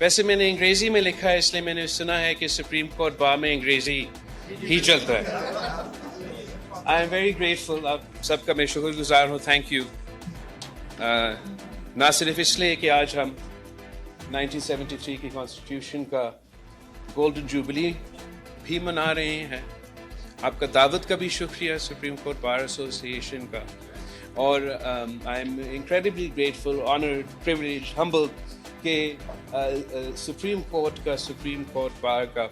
वैसे मैंने अंग्रेजी में लिखा है, इसलिए मैंने सुना है कि सुप्रीम कोर्ट बार में अंग्रेजी ही चलता है। आई एम वेरी ग्रेटफुल, आप सबका मैं शुक्रगुजार हूँ, थैंक यू। ना सिर्फ इसलिए कि आज हम 1973 की कॉन्स्टिट्यूशन का गोल्डन जुबली भी मना रहे हैं, आपका दावत का भी शुक्रिया सुप्रीम कोर्ट बार एसोसिएशन का, और I am incredibly grateful, honoured, privilege, humble के सुप्रीम कोर्ट बार का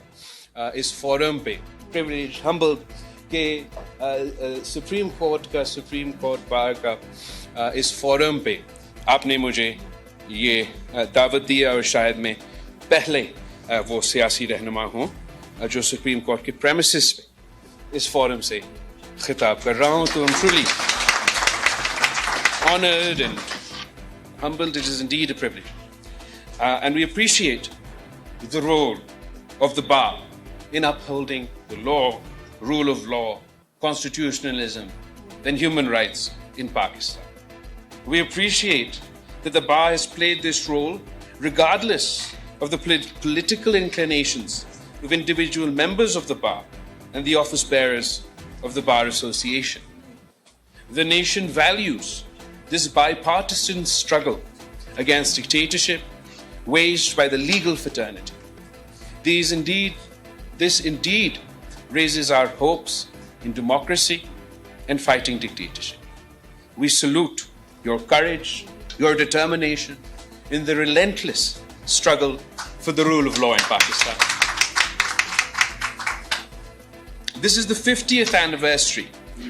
इस फोरम पे, प्रिविलेज, हम्बल के सुप्रीम कोर्ट बार का इस फोरम पे आपने मुझे ये दावत दिया, और शायद मैं पहले वो सियासी रहनुमा हूँ जो सुप्रीम कोर्ट के प्रेमिसेस पे इस फोरम से खिताब कर रहा हूँ। तो I'm truly honored and humbled. It is indeed a privilege. And we appreciate the role of the bar in upholding the law, rule of law, constitutionalism, and human rights in Pakistan. We appreciate that the bar has played this role regardless of the political inclinations of individual members of the bar and the office bearers of the Bar Association. The nation values this bipartisan struggle against dictatorship waged by the legal fraternity. This indeed raises our hopes in democracy and fighting dictatorship. We salute your courage, your determination in the relentless struggle for the rule of law in Pakistan. This is the 50th anniversary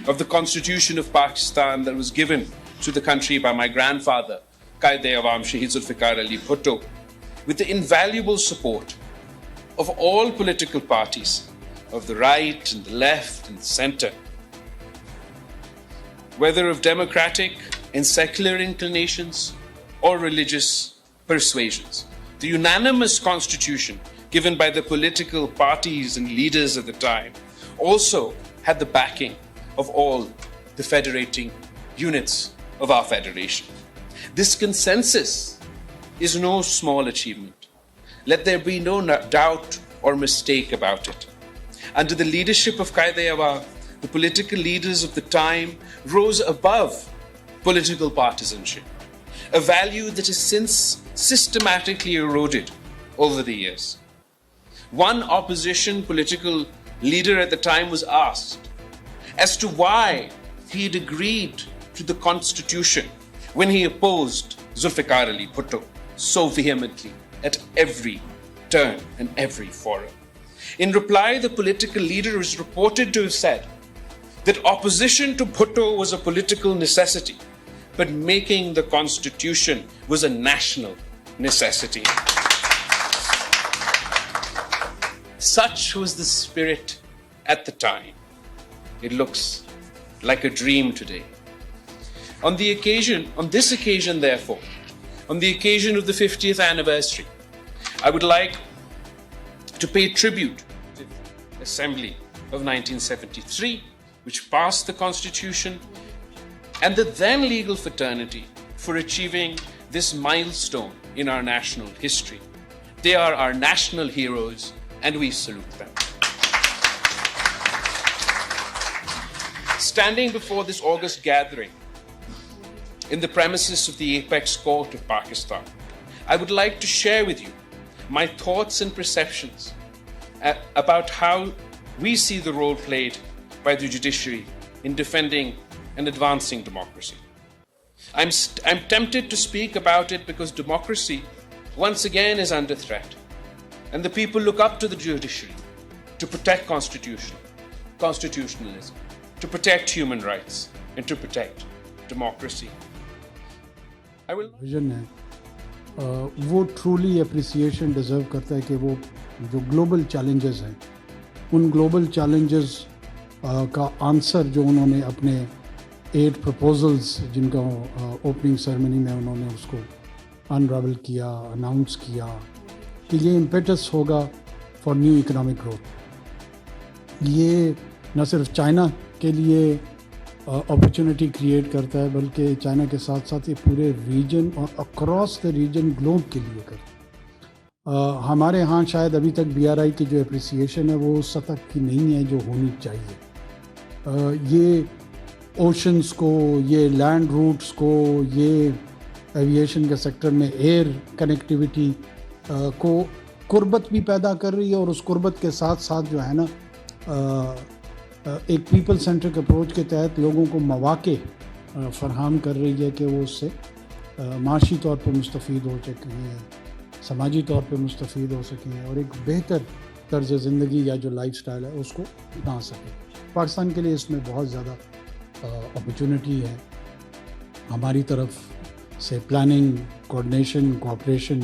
of the Constitution of Pakistan that was given to the country by my grandfather, Qaid-e-Awam Shahid Zulfikar Ali Bhutto, with the invaluable support of all political parties, of the right and the left and the center. Whether of democratic and secular inclinations or religious persuasions, the unanimous constitution given by the political parties and leaders at the time also had the backing of all the federating units of our federation. This consensus is no small achievement. Let there be no doubt or mistake about it. Under the leadership of Qaid-e-Awam, the political leaders of the time rose above political partisanship, a value that has since systematically eroded over the years. One opposition political leader at the time was asked as to why he had agreed to the constitution when he opposed Zulfikar Ali Bhutto so vehemently at every turn and every forum. In reply, the political leader is reported to have said that opposition to Bhutto was a political necessity, but making the constitution was a national necessity. Such was the spirit at the time. It looks like a dream today. On this occasion, therefore, on the occasion of the 50th anniversary, I would like to pay tribute to the Assembly of 1973, which passed the Constitution, and the then legal fraternity for achieving this milestone in our national history. They are our national heroes, and we salute them. Standing before this august gathering in the premises of the Apex Court of Pakistan, I would like to share with you my thoughts and perceptions about how we see the role played by the judiciary in defending and advancing democracy. I'm tempted to speak about it because democracy once again is under threat, and the people look up to the judiciary to protect constitutionalism, to protect human rights, and to protect democracy. Vision है वो truly appreciation deserve करता है कि वो जो global challenges हैं उन global challenges का आंसर जो उन्होंने अपने 8 प्रपोजल्स जिनका ओपनिंग सेरेमनी में उन्होंने उसको अनरावल किया, अनाउंस किया कि ये इम्पेटस होगा फॉर न्यू इकोनॉमिक ग्रोथ। ये न सिर्फ चाइना के लिए अपॉर्चुनिटी क्रिएट करता है बल्कि चाइना के साथ साथ ये पूरे रीजन और अक्रॉस द रीजन ग्लोब के लिए करता है। हमारे यहाँ शायद अभी तक BRI की जो एप्रिसिएशन है वो उस सतह की नहीं है जो होनी चाहिए। ये ओशंस को, ये लैंड रूट्स को, ये एविएशन के सेक्टर में एयर कनेक्टिविटी को कुर्बत भी पैदा कर रही है, और उस कुर्बत के साथ साथ जो है ना एक पीपल सेंट्रिक अप्रोच के तहत लोगों को मौके फराहम कर रही है कि वो उससे माशी तौर पर मुस्तफ़ीद हो सकें, समाजी तौर पर मुस्तफ़ीद हो सकें, और एक बेहतर तर्ज ज़िंदगी या जो लाइफ स्टाइल है उसको अपना सकें। पाकिस्तान के लिए इसमें बहुत ज़्यादा अपॉर्चुनिटी है। हमारी तरफ से प्लानिंग, कोऑर्डिनेशन, कोऑपरेशन,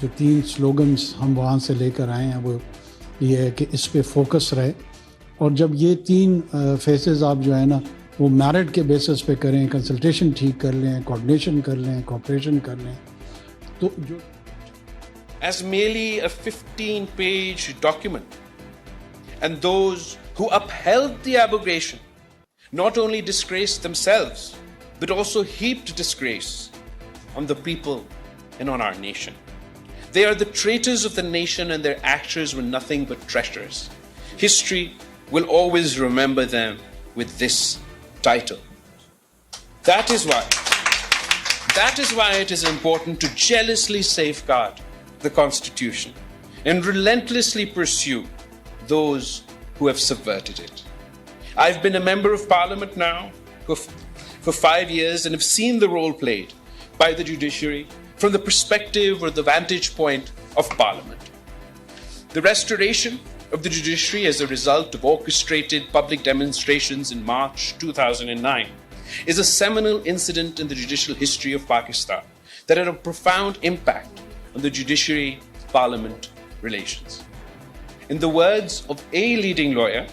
जो 3 स्लोगन्स हम वहाँ से लेकर आए हैं वो ये है कि इस पे फोकस रहे, और जब ये 3 फेसेस आप जो है ना वो मेरिट के बेसिस पे करें, कंसल्टेशन ठीक कर लें, कोऑर्डिनेशन कर लें, कोऑपरेशन कर लें, तो जो as merely a 15-page document. And those who upheld the abrogation not only disgraced themselves, but also heaped disgrace on the people and on our nation. They are the traitors of the nation, and their actions were nothing but treacherous. History will always remember them with this title. That is why it is important to jealously safeguard the Constitution and relentlessly pursue those who have subverted it. I've been a member of Parliament now for 5 years and have seen the role played by the judiciary from the perspective or the vantage point of Parliament. The restoration of the judiciary as a result of orchestrated public demonstrations in March 2009 is a seminal incident in the judicial history of Pakistan that had a profound impact on the judiciary-parliament relations. In the words of a leading lawyer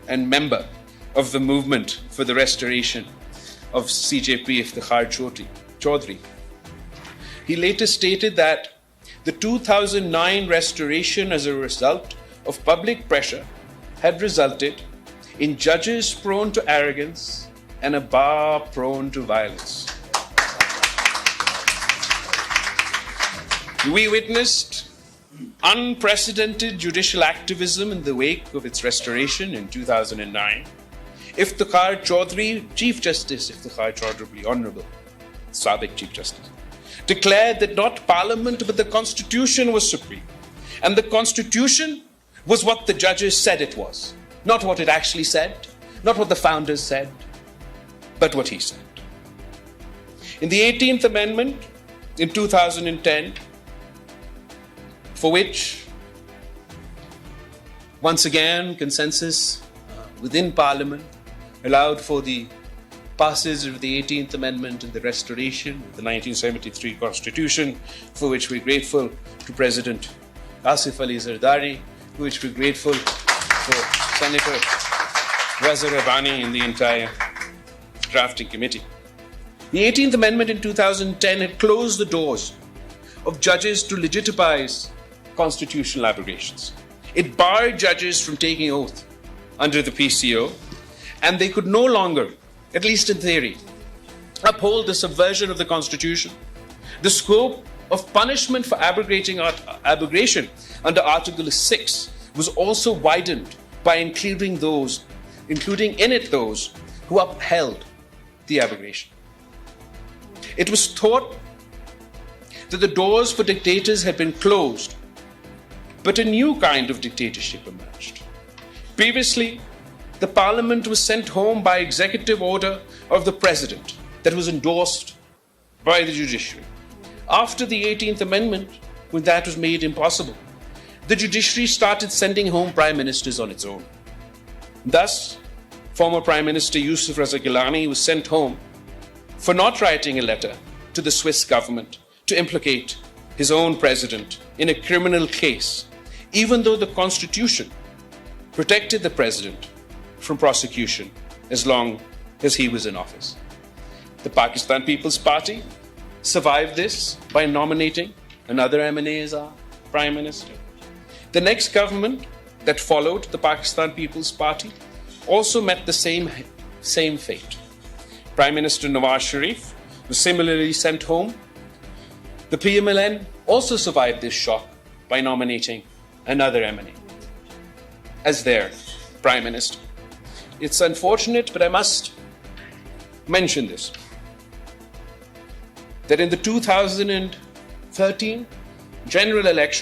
and member of the movement for the restoration of CJP Iftikhar Chaudhry, he later stated that the 2009 restoration as a result of public pressure had resulted in judges prone to arrogance and a bar prone to violence. We witnessed unprecedented judicial activism in the wake of its restoration in 2009. Iftikhar Chaudhry, Chief Justice Iftikhar Chaudhry, Honorable Sabiq Chief Justice, declared that not Parliament but the Constitution was supreme. And the Constitution was what the judges said it was. Not what it actually said, not what the founders said, but what he said. In the 18th Amendment in 2010, for which, once again, consensus within Parliament allowed for the passage of the 18th Amendment and the restoration of the 1973 Constitution, for which we're grateful to President Asif Ali Zardari, for which we're grateful for Senator Raza Rabbani and the entire drafting committee. The 18th Amendment in 2010 had closed the doors of judges to legitimize constitutional abrogations. It barred judges from taking oath under the PCO, and they could no longer, at least in theory, uphold the subversion of the Constitution. The scope of punishment for abrogation under Article 6 was also widened by including in it those who upheld the abrogation. It was thought that the doors for dictators had been closed, but a new kind of dictatorship emerged. Previously, the Parliament was sent home by executive order of the President that was endorsed by the judiciary. After the 18th Amendment, when that was made impossible, the judiciary started sending home prime ministers on its own. Thus, former Prime Minister Yusuf Raza Gilani was sent home for not writing a letter to the Swiss government to implicate his own president in a criminal case, even though the Constitution protected the president from prosecution as long as he was in office. The Pakistan People's Party survived this by nominating another MNA as our Prime Minister. The next government that followed the Pakistan People's Party also met the same fate. Prime Minister Nawaz Sharif was similarly sent home. The PMLN also survived this shock by nominating another MNA as their Prime Minister. It's unfortunate, but I must mention this, that in the 2013 general election,